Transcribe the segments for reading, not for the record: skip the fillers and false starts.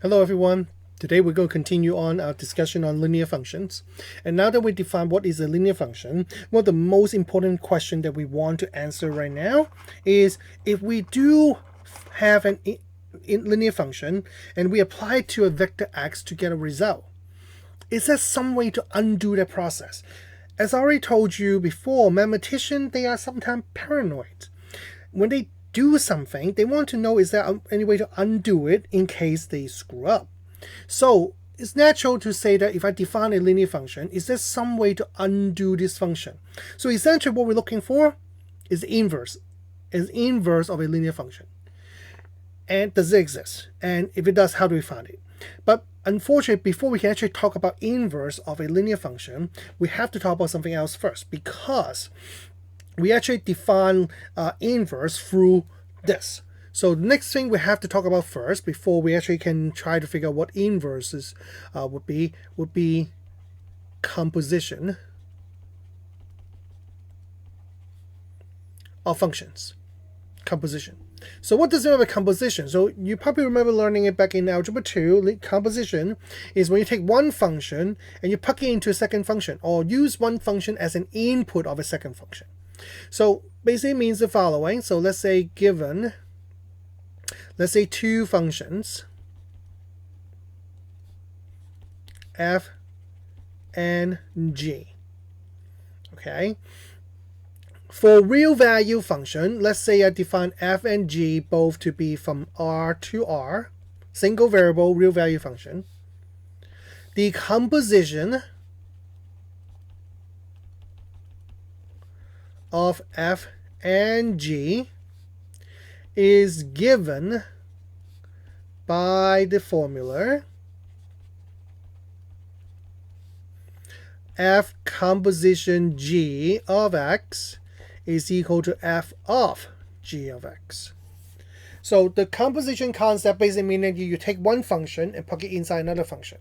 Hello everyone. Today we're going to continue on our discussion on linear functions. And now that we define what is a linear function, one of the most important questions that we want to answer right now is if we do have an linear function and we apply it to a vector x to get a result, is there some way to undo that process? As I already told you before, mathematicians, they are sometimes paranoid. When they do something, they want to know is there any way to undo it in case they screw up. So it's natural to say that if I define a linear function, is there some way to undo this function? So essentially what we're looking for is the inverse of a linear function. And does it exist? And if it does, how do we find it? But unfortunately, before we can actually talk about inverse of a linear function, we have to talk about something else first, because we actually define inverse through this. So the next thing we have to talk about first, before we actually can try to figure out what inverses would be composition of functions. Composition. So what does it mean by composition? So you probably remember learning it back in Algebra 2. Composition is when you take one function and you plug it into a second function, or use one function as an input of a second function. So basically it means the following. So let's say given, let's say two functions, f and g. Okay. For real value function, let's say I define f and g both to be from R to R, single variable real value function. The composition of f and g is given by the formula f composition g of x is equal to f of g of x. So the composition concept basically means that you take one function and plug it inside another function.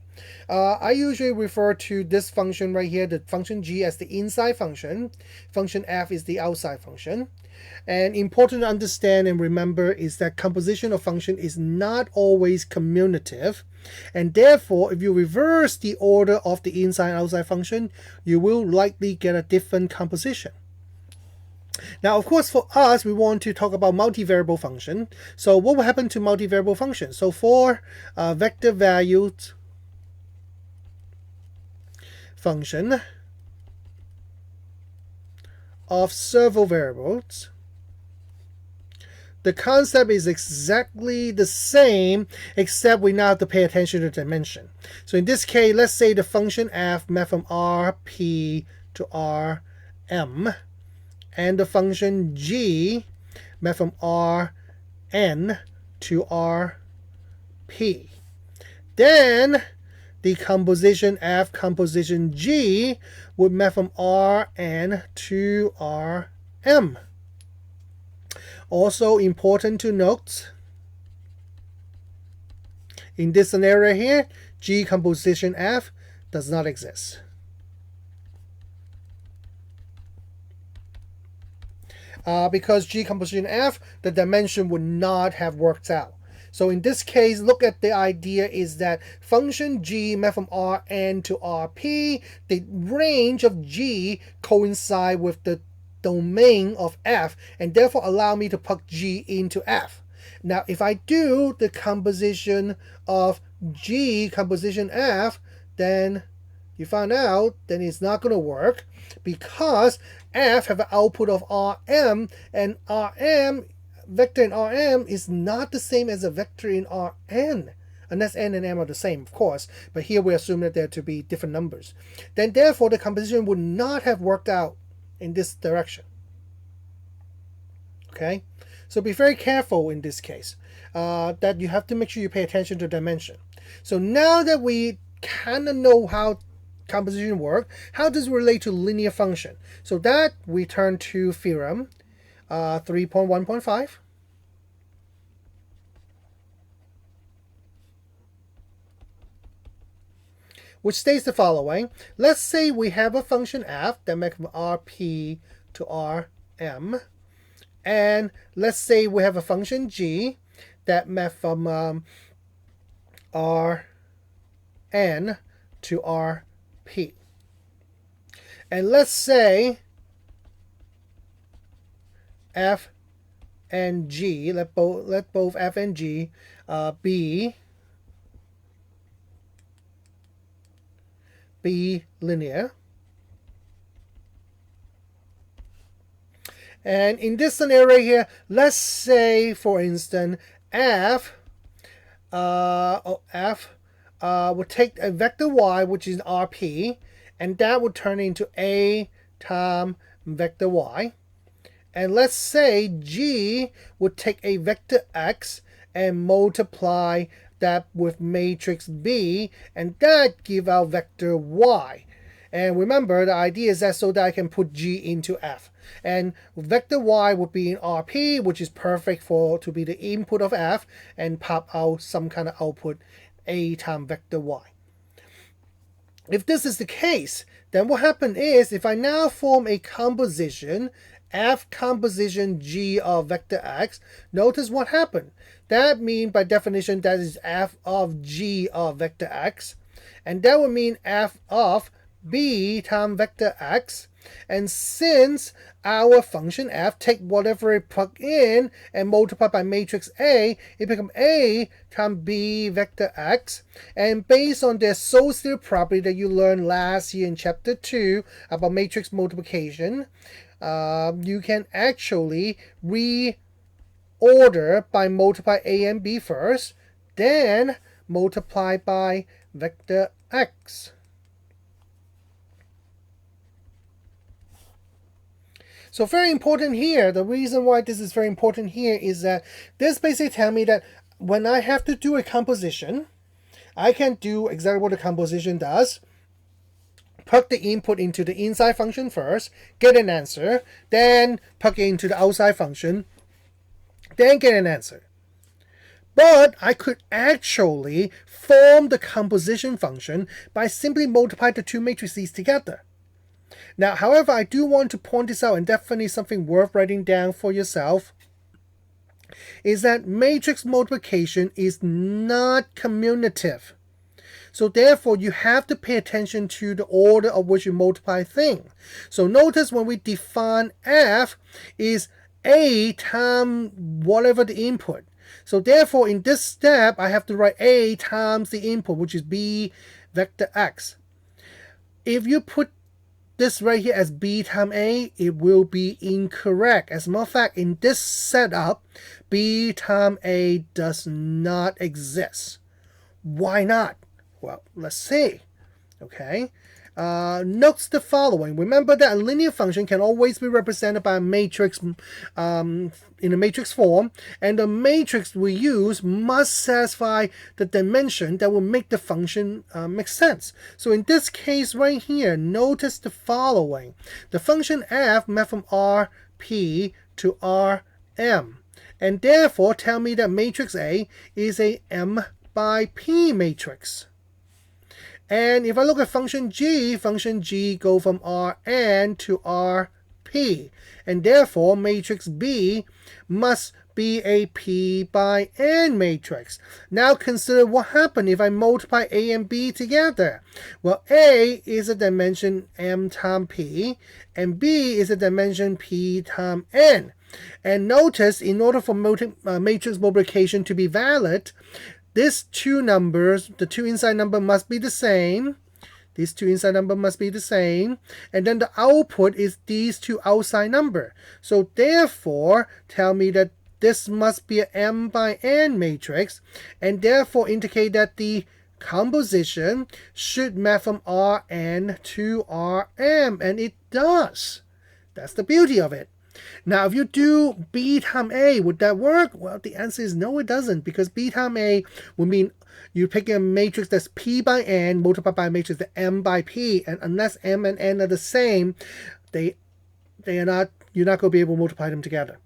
I usually refer to this function right here, the function g, as the inside function. Function f is the outside function. And important to understand and remember is that composition of function is not always commutative. And therefore, if you reverse the order of the inside and outside function, you will likely get a different composition. Now, of course, for us, we want to talk about multivariable function. So what will happen to multivariable function? So for vector valued function of several variables, the concept is exactly the same, except we now have to pay attention to dimension. So in this case, let's say the function f met from Rp to Rm, and the function g met from Rn to Rp. Then the composition f composition g would map from Rn to Rm. Also important to note, in this scenario here, g composition f does not exist. Because g composition f, the dimension would not have worked out. So in this case, look at the idea is that function g met from Rn to Rp, the range of g coincide with the domain of f, and therefore allow me to plug g into f. Now, if I do the composition of g composition f, then you find out then it's not going to work, because f have an output of Rm, and Rm, vector in Rm is not the same as a vector in Rn, unless n and m are the same, of course, but here we assume that they're to be different numbers. Then therefore the composition would not have worked out in this direction. Okay, so be very careful in this case, that you have to make sure you pay attention to dimension. So now that we kind of know how composition work, how does it relate to linear function? So that we turn to theorem 3.1.5. which states the following. Let's say we have a function f that makes from Rp to Rm, and let's say we have a function g that met from Rn to Rp. And let's say f and g, let both f and g be linear. And in this scenario here, let's say, for instance, f would take a vector y, which is Rp, and that would turn into A times vector y. And let's say G would take a vector x and multiply that with matrix B, and that give out vector y. And remember, the idea is that so that I can put G into F. And vector y would be in Rp, which is perfect to be the input of F, and pop out some kind of output A times vector y. If this is the case, then what happens is, if I now form a composition, F composition G of vector x, notice what happened. That means, by definition, that is F of G of vector x. And that would mean F of B times vector x. And since our function f take whatever it plug in and multiply by matrix A, it becomes A times B vector x. And based on the associative property that you learned last year in chapter 2 about matrix multiplication, you can actually reorder by multiply A and B first, then multiply by vector x. So very important here, the reason why this is very important here is that this basically tells me that when I have to do a composition, I can do exactly what the composition does. Plug the input into the inside function first, get an answer, then plug it into the outside function, then get an answer. But I could actually form the composition function by simply multiplying the two matrices together. Now, however, I do want to point this out, and definitely something worth writing down for yourself, is that matrix multiplication is not commutative. So therefore, you have to pay attention to the order of which you multiply things. So notice when we define f is A times whatever the input. So therefore, in this step, I have to write A times the input, which is B vector x. If you put this right here as B times A, it will be incorrect. As a matter of fact, in this setup, B times A does not exist. Why not? Well, let's see. Okay. Notes the following. Remember that a linear function can always be represented by a matrix in a matrix form, and the matrix we use must satisfy the dimension that will make the function make sense. So in this case right here, notice the following. The function f mapped from Rp to Rm, and therefore tell me that matrix A is a M by P matrix. And if I look at function G go from Rn to Rp. And therefore, matrix B must be a P by N matrix. Now consider what happened if I multiply A and B together. Well, A is a dimension M times P, and B is a dimension P times N. And notice, in order for matrix multiplication to be valid, these two numbers, the two inside number must be the same. These two inside number must be the same. And then the output is these two outside number. So therefore, tell me that this must be an M by N matrix, and therefore indicate that the composition should map from Rn to Rm, and it does. That's the beauty of it. Now, if you do B times A, would that work? Well, the answer is no, it doesn't, because B times A would mean you're picking a matrix that's P by N multiplied by a matrix that's M by P, and unless M and N are the same, you're not going to be able to multiply them together.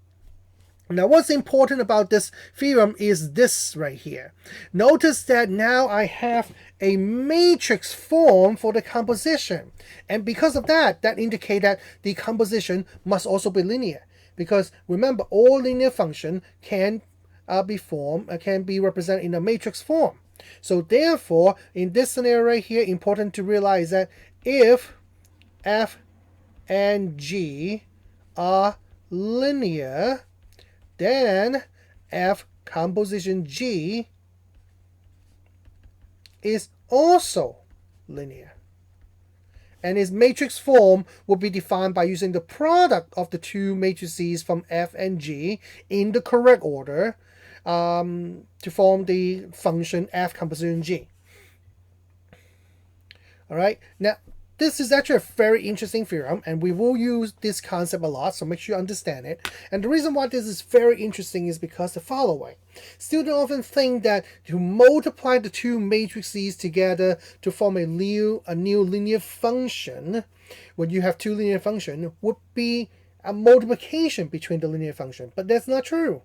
Now, what's important about this theorem is this right here. Notice that now I have a matrix form for the composition. And because of that, that indicates that the composition must also be linear. Because remember, all linear function can be represented in a matrix form. So therefore, in this scenario right here, important to realize that if f and g are linear, then f composition g is also linear. And its matrix form will be defined by using the product of the two matrices from f and g in the correct order to form the function f composition g. All right, now this is actually a very interesting theorem, and we will use this concept a lot, so make sure you understand it. And the reason why this is very interesting is because the following. Students often think that to multiply the two matrices together to form a new linear function, when you have two linear functions, would be a multiplication between the linear function. But that's not true.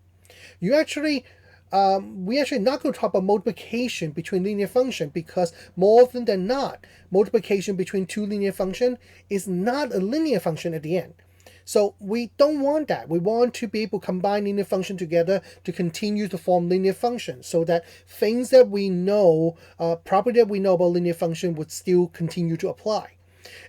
We actually not going to talk about multiplication between linear function, because more often than not, multiplication between two linear functions is not a linear function at the end. So we don't want that. We want to be able to combine linear function together to continue to form linear functions, so that things that we know, property that we know about linear function would still continue to apply.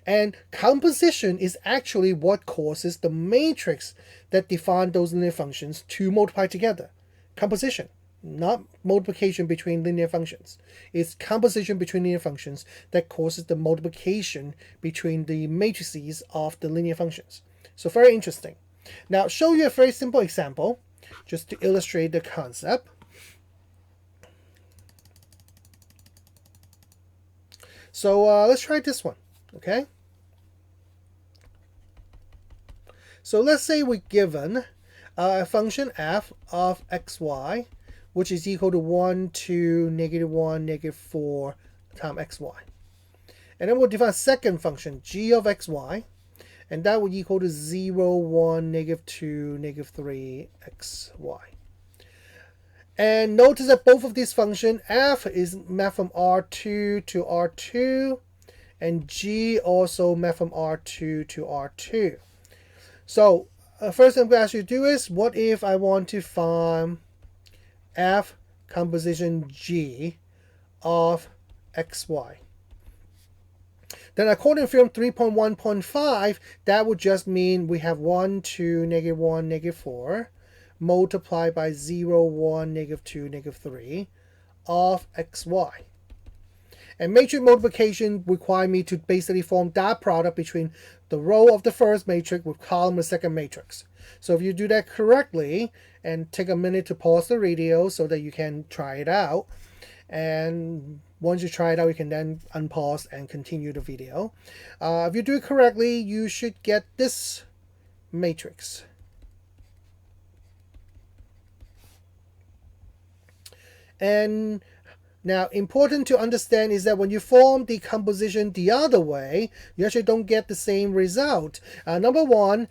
And composition is actually what causes the matrix that define those linear functions to multiply together. Composition, not multiplication between linear functions. It's composition between linear functions that causes the multiplication between the matrices of the linear functions. So very interesting. Now, I'll show you a very simple example just to illustrate the concept. So let's try this one, okay? So let's say we're given a function f of xy, which is equal to 1, 2, -1, -4 times xy. And then we'll define a second function, g of xy, and that would equal to 0, 1, -2, -3 xy. And notice that both of these functions, f is mapped from R2 to R2, and g also mapped from R2 to R2. So first thing I'm going to ask you to do is, what if I want to find f composition g of xy? Then according to theorem 3.1.5, that would just mean we have 1, 2, -1, -4 multiplied by 0, 1, -2, -3 of xy. And matrix multiplication require me to basically form dot product between the row of the first matrix with column of the second matrix. So if you do that correctly, and take a minute to pause the video so that you can try it out, and once you try it out, you can then unpause and continue the video. If you do it correctly, you should get this matrix. And now, important to understand is that when you form the composition the other way, you actually don't get the same result. Number one,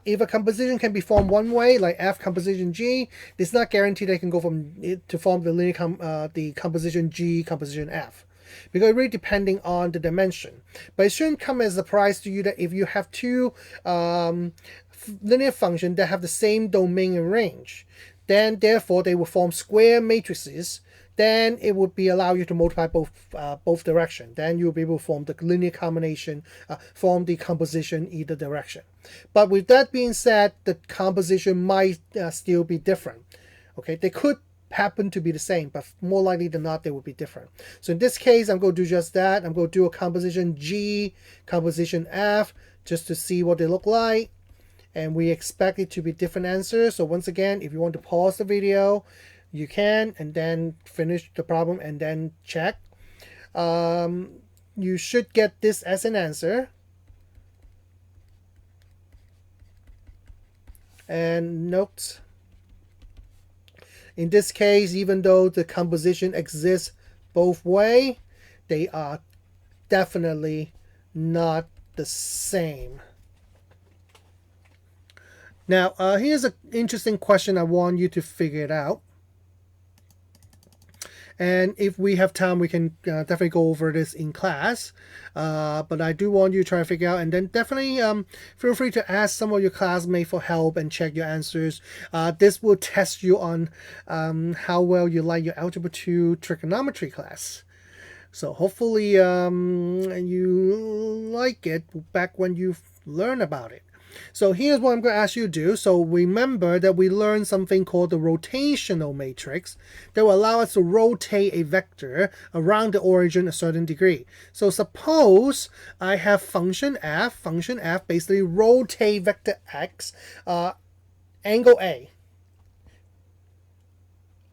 if a composition can be formed one way, like f composition g, it's not guaranteed that it can go from it to form the linear the composition g composition f, because it really depending on the dimension. But it shouldn't come as a surprise to you that if you have two linear functions that have the same domain and range, then therefore they will form square matrices. Then it would be allow you to multiply both direction. Then you'll be able to form the linear combination, form the composition either direction. But with that being said, the composition might still be different. Okay, they could happen to be the same, but more likely than not, they will be different. So in this case, I'm going to do just that. I'm going to do a composition G, composition F, just to see what they look like. And we expect it to be different answers. So once again, if you want to pause the video, you can, and then finish the problem and then check. You should get this as an answer. And note, in this case, even though the composition exists both ways, they are definitely not the same. Now, here's an interesting question I want you to figure it out. And if we have time, we can definitely go over this in class. But I do want you to try to figure out, and then definitely feel free to ask some of your classmates for help and check your answers. This will test you on how well you like your Algebra 2 trigonometry class. So hopefully you like it back when you learn about it. So here's what I'm going to ask you to do. So remember that we learned something called the rotational matrix that will allow us to rotate a vector around the origin a certain degree. So suppose I have function f basically rotate vector x angle A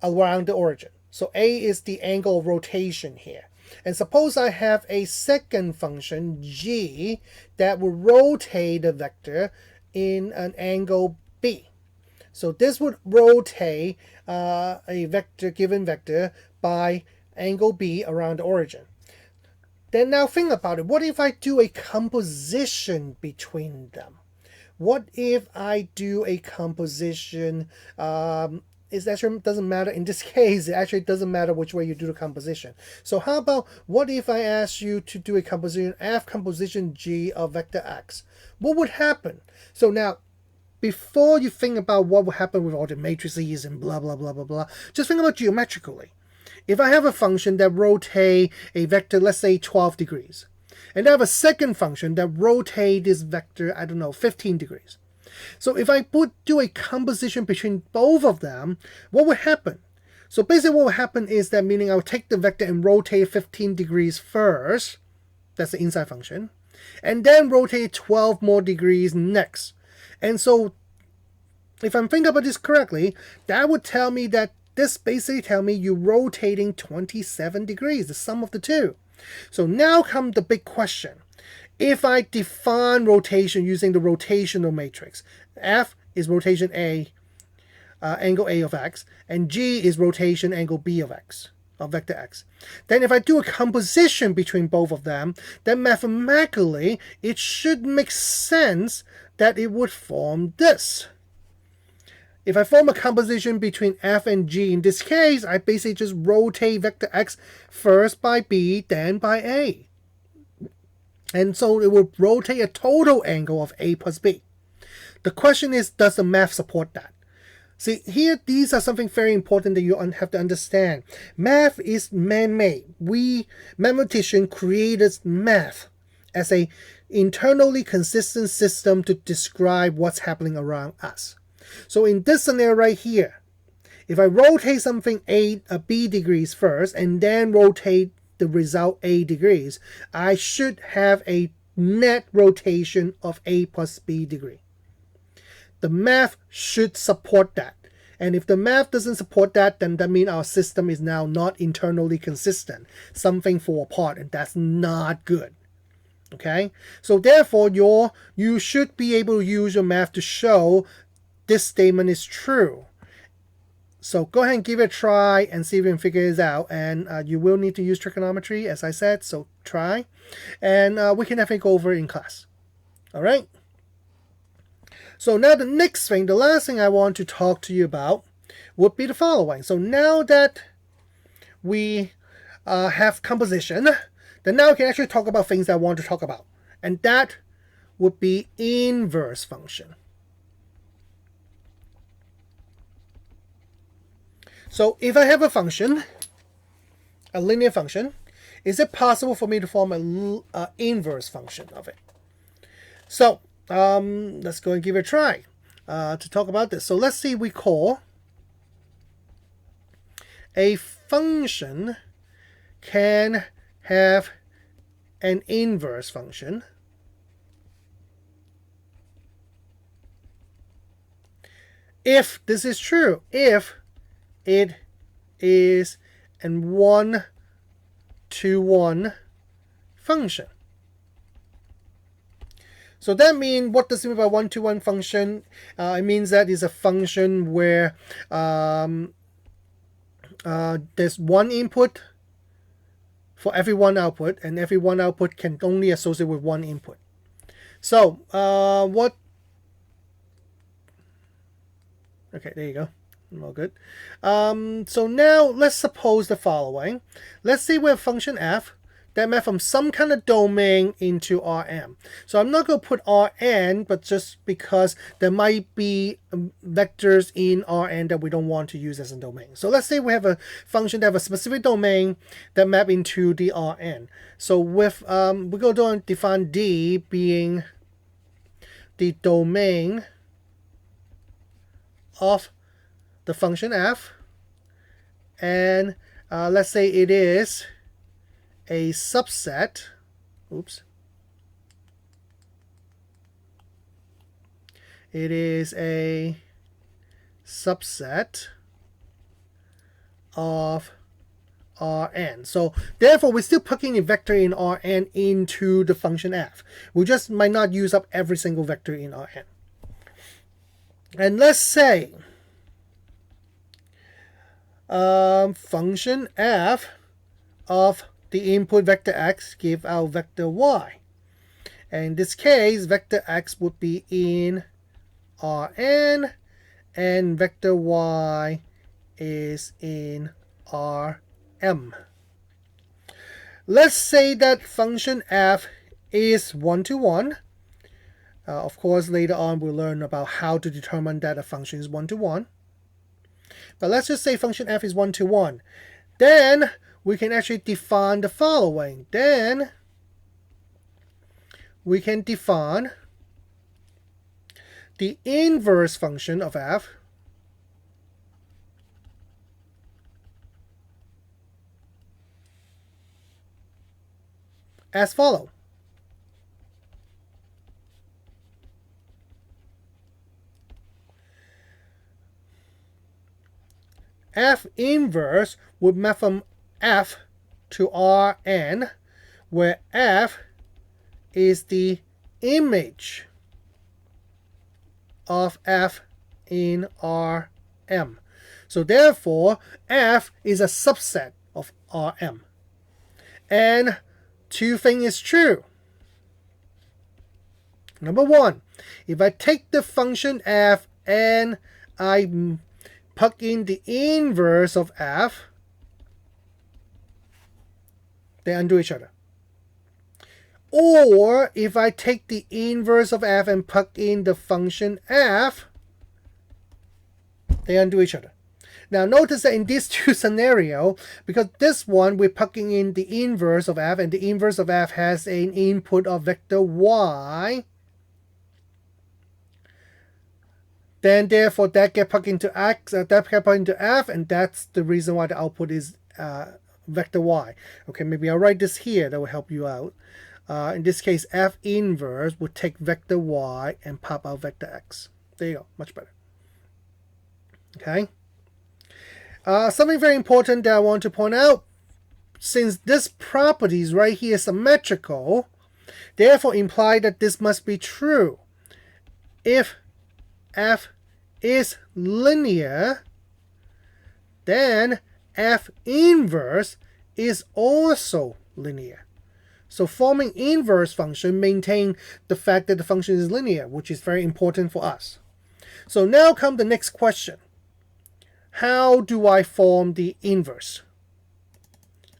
around the origin. So A is the angle of rotation here. And suppose I have a second function g that will rotate the vector in an angle b. So this would rotate a vector, given vector, by angle b around the origin. Then now think about it. What if I do a composition between them? What if I do a composition? It actually doesn't matter. In this case, it actually doesn't matter which way you do the composition. So how about, what if I ask you to do a composition, f composition g of vector x? What would happen? So now, before you think about what would happen with all the matrices and blah, blah, blah, blah, blah, just think about geometrically. If I have a function that rotates a vector, let's say 12 degrees, and I have a second function that rotates this vector, I don't know, 15 degrees. So if I do a composition between both of them, what would happen? So basically what would happen is that, meaning I would take the vector and rotate 15 degrees first, that's the inside function, and then rotate 12 more degrees next. And so if I'm thinking about this correctly, that would tell me that this basically tell me you're rotating 27 degrees, the sum of the two. So now comes the big question. If I define rotation using the rotational matrix, f is rotation A, angle A of x, and g is rotation angle B of x, of vector x. Then if I do a composition between both of them, then mathematically it should make sense that it would form this. If I form a composition between f and g, in this case, I basically just rotate vector x first by b, then by a. And so it will rotate a total angle of a plus b. The question is, does the math support that? See, here, these are something very important that you have to understand. Math is man-made. We, mathematicians, created math as a internally consistent system to describe what's happening around us. So in this scenario right here, if I rotate something b degrees first and then rotate the result a degrees, I should have a net rotation of a plus b degree. The math should support that. And if the math doesn't support that, then that means our system is now not internally consistent. Something fall apart, and that's not good. Okay? So therefore, you should be able to use your math to show this statement is true. So go ahead and give it a try and see if you can figure this out. And you will need to use trigonometry, as I said, so try. And we can definitely go over it in class. All right? So now the next thing, the last thing I want to talk to you about would be the following. So now that we have composition, then now we can actually talk about things that I want to talk about. And that would be inverse function. So if I have a function, a linear function, is it possible for me to form an inverse function of it? So let's go and give it a try to talk about this. So let's see, we call a function can have an inverse function if this is true, if it is a 1-to-1 function. So that means, what does it mean by 1-to-1 function? It means that it's a function where there's one input for every one output, and every one output can only associate with one input. So okay, there you go. All good. So now let's suppose the following. Let's say we have function f that map from some kind of domain into Rm. So I'm not going to put Rn, but just because there might be vectors in Rn that we don't want to use as a domain. So let's say we have a function that have a specific domain that map into the Rn. So with we're going to define D being the domain of the function f, and let's say it is a subset, it is a subset of Rn. So therefore we're still putting a vector in Rn into the function f. We just might not use up every single vector in Rn. And let's say function f of the input vector x give out vector y. And in this case, vector x would be in Rn and vector y is in Rm. Let's say that function f is 1-to-1. Of course, later on we'll learn about how to determine that a function is 1-to-1. But let's just say function f is 1-to-1. Then we can actually define the following. Then we can define the inverse function of f as follows. F inverse would map from f to Rn, where f is the image of f in Rm. So therefore, f is a subset of Rm. And two things is true. Number one, if I take the function f and I plug in the inverse of f, they undo each other. Or if I take the inverse of f and plug in the function f, they undo each other. Now notice that in these two scenarios, because this one we're plugging in the inverse of f, and the inverse of f has an input of vector y, then therefore that get plugged into x, that get plugged into f, and that's the reason why the output is vector y. Okay, maybe I'll write this here, that will help you out. In this case, f inverse would take vector y and pop out vector x. There you go, much better. Okay. Something very important that I want to point out, since this property is right here symmetrical, therefore imply that this must be true. If f is linear, then f inverse is also linear. So forming inverse function maintain the fact that the function is linear, which is very important for us. So now come the next question. How do I form the inverse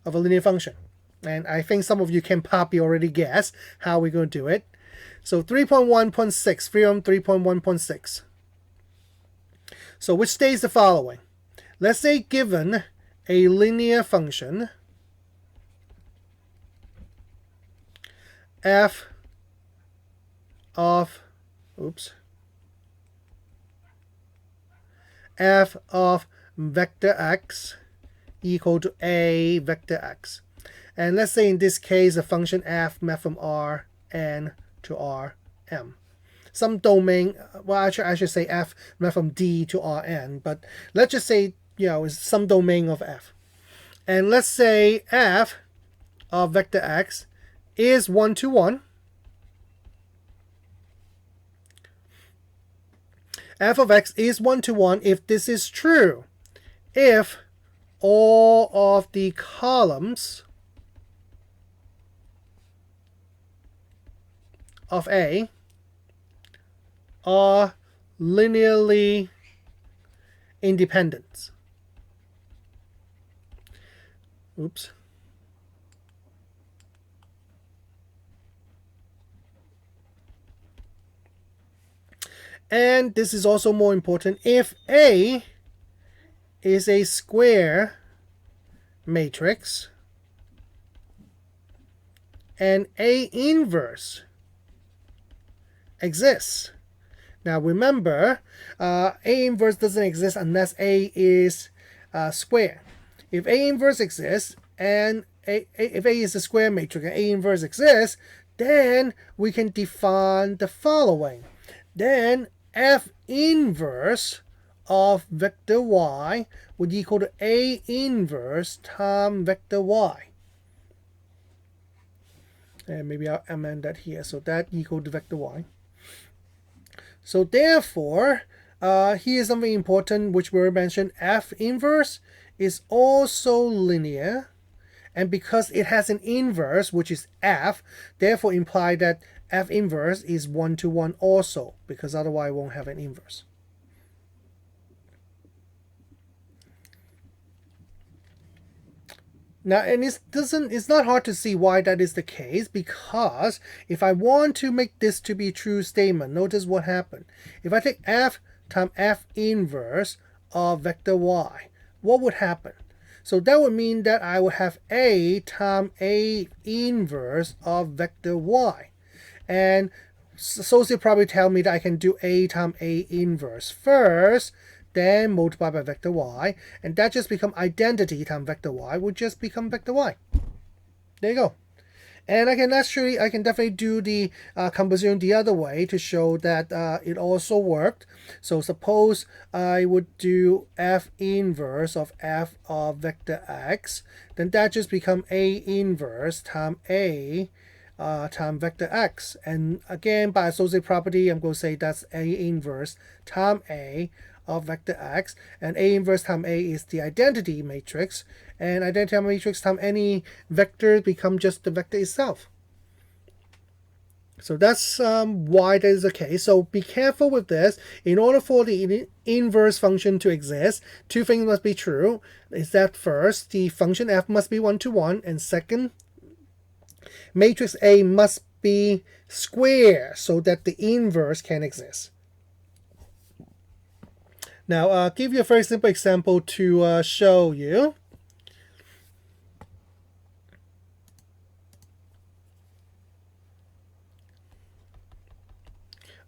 of a linear function? And I think some of you can probably already guess how we're going to do it. So 3.1.6, theorem 3.1.6. So which states the following. Let's say given a linear function f of vector x equal to a vector x. And let's say in this case a function f map from Rn to Rm. Some domain, well actually I should say f map from D to Rn, but let's just say, you know, it's some domain of f. And let's say f of vector x is 1-to-1. F of x is 1-to-1 if this is true. If all of the columns of A are linearly independence. Oops. And this is also more important. If A is a square matrix and A inverse exists. Now remember, A inverse doesn't exist unless A is square. If A inverse exists and if A is a square matrix and A inverse exists, then we can define the following. Then F inverse of vector y would equal to A inverse times vector y. And maybe I'll amend that here. So that equal to vector y. So therefore, here's something important which we mentioned. F inverse is also linear. And because it has an inverse, which is F, therefore imply that F inverse is 1-to-1 also, because otherwise it won't have an inverse. Now, and it's not hard to see why that is the case, because if I want to make this to be a true statement, notice what happened. If I take F times F inverse of vector y, what would happen? So that would mean that I would have A times A inverse of vector y. And associate probably tell me that I can do A times A inverse first, then multiply by vector y, and that just become identity times vector y would just become vector y. There you go. And I can definitely do the composition the other way to show that it also worked. So suppose I would do F inverse of F of vector x, then that just become A inverse times A times vector x. And again, by associate property, I'm going to say that's A inverse times A of vector x, and A inverse times A is the identity matrix, and identity matrix times any vector become just the vector itself. So that's why that is the case. So be careful with this. In order for the inverse function to exist, two things must be true. Is that first, the function f must be 1-to-1, and second, matrix A must be square so that the inverse can exist. Now, I'll give you a very simple example to show you.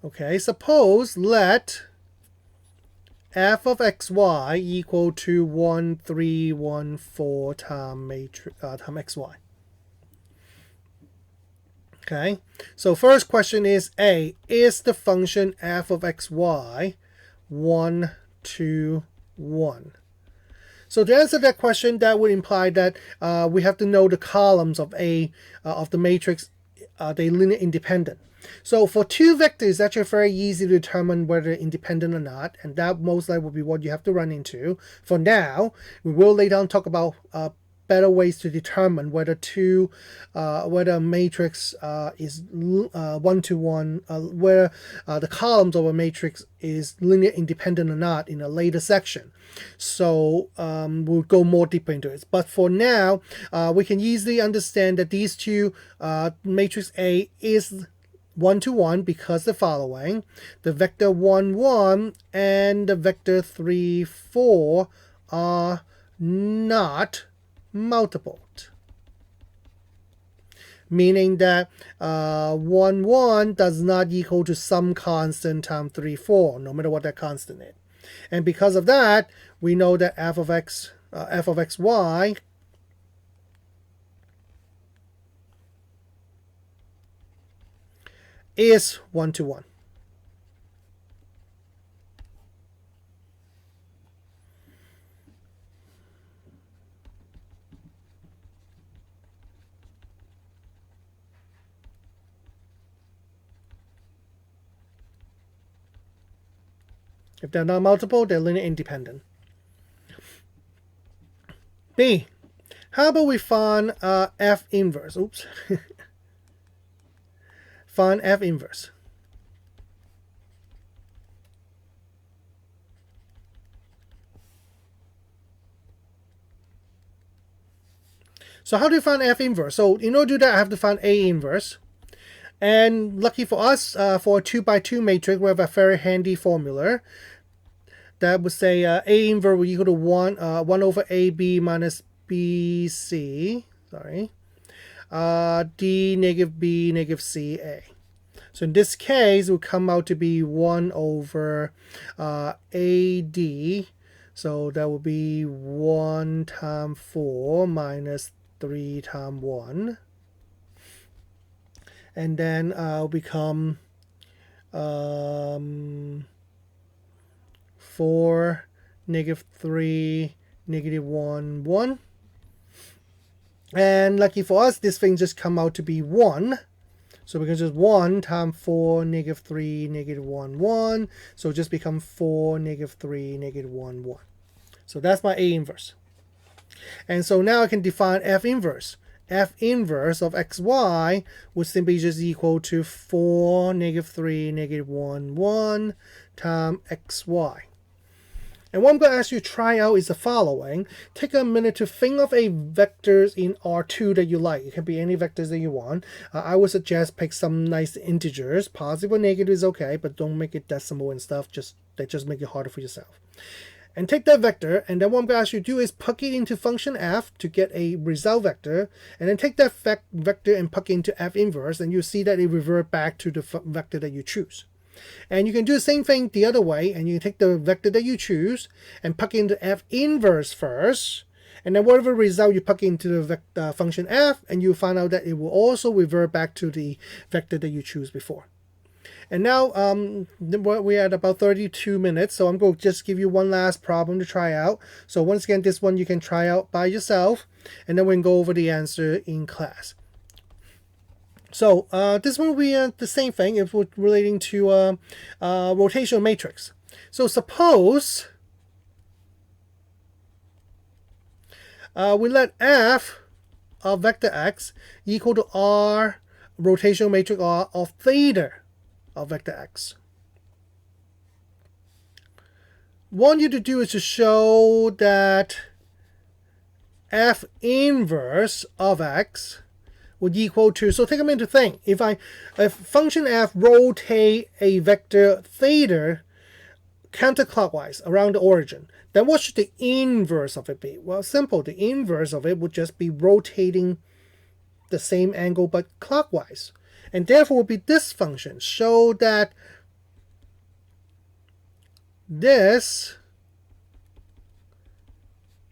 Okay, suppose let f of xy equal to 1, 3, 1, 4 times xy. Okay, so first question is A, is the function f of xy 1, 2, 1? So to answer that question, that would imply that we have to know the columns of A of the matrix, they linear independent. So for two vectors, it's actually very easy to determine whether they're independent or not, and that most likely will be what you have to run into. For now, we will later on talk about better ways to determine whether whether a matrix is 1-to-1, whether the columns of a matrix is linear independent or not in a later section. So we'll go more deeper into it. But for now, we can easily understand that these two, matrix A is 1-to-1 because the following: the vector 1, 1 and the vector 3, 4 are not multiple, meaning that 1, 1 does not equal to some constant times 3, 4, no matter what that constant is. And because of that, we know that f of xy is 1-to-1. If they're not multiple, they're linear independent. B, how about we find F inverse? Oops. Find F inverse. So how do you find F inverse? So in order to do that, I have to find A inverse. And lucky for us, for a 2 by 2 matrix, we have a very handy formula that would say A inverse will equal to 1 over AB minus BC. Sorry. D negative B negative CA. So in this case, it will come out to be 1 over AD. So that will be 1 times 4 minus 3 times 1. And then it'll become 4, negative 3, negative 1, 1. And lucky for us, this thing just come out to be 1. So we can just 1 times 4, negative 3, negative 1, 1. So it just become 4, negative 3, negative 1, 1. So that's my A inverse. And so now I can define F inverse. F inverse of xy would simply just equal to 4, negative 3, negative 1, 1 times xy. And what I'm going to ask you to try out is the following. Take a minute to think of a vectors in R2 that you like. It can be any vectors that you want. I would suggest pick some nice integers. Positive or negative is okay, but don't make it decimal and stuff. That just make it harder for yourself. And take that vector, and then what I'm going to ask you to do is plug it into function f to get a result vector, and then take that vector and plug it into f inverse, and you'll see that it revert back to the vector that you choose. And you can do the same thing the other way, and you take the vector that you choose and plug into f inverse first, and then whatever result you plug into the vector function f, and you find out that it will also revert back to the vector that you choose before. And now we're at about 32 minutes, so I'm going to just give you one last problem to try out. So once again, this one you can try out by yourself, and then we can go over the answer in class. So this one will be the same thing if we're relating to rotational matrix. So suppose we let f of vector x equal to r rotational matrix R of theta of vector x. What I want you to do is to show that f inverse of x would equal to, so take a minute to think, if function f rotate a vector theta counterclockwise around the origin, then what should the inverse of it be? Well, simple. The inverse of it would just be rotating the same angle but clockwise. And therefore would be this function. Show that this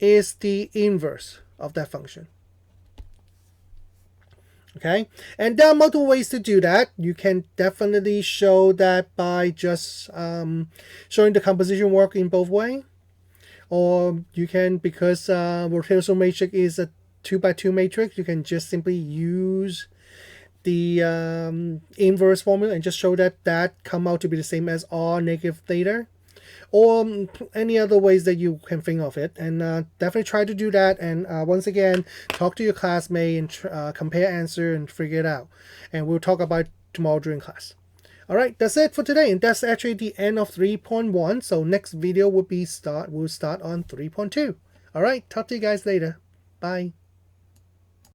is the inverse of that function. Okay, and there are multiple ways to do that. You can definitely show that by just showing the composition work in both ways. Or you can, because rotational matrix is a 2 by 2 matrix, you can just simply use the inverse formula and just show that come out to be the same as r negative theta. Or any other ways that you can think of it, and definitely try to do that. And once again, talk to your classmate and compare answer and figure it out, and we'll talk about it tomorrow during class. All right, that's it for today, and that's actually the end of 3.1. So next video will be we'll start on 3.2. All right, talk to you guys later. Bye.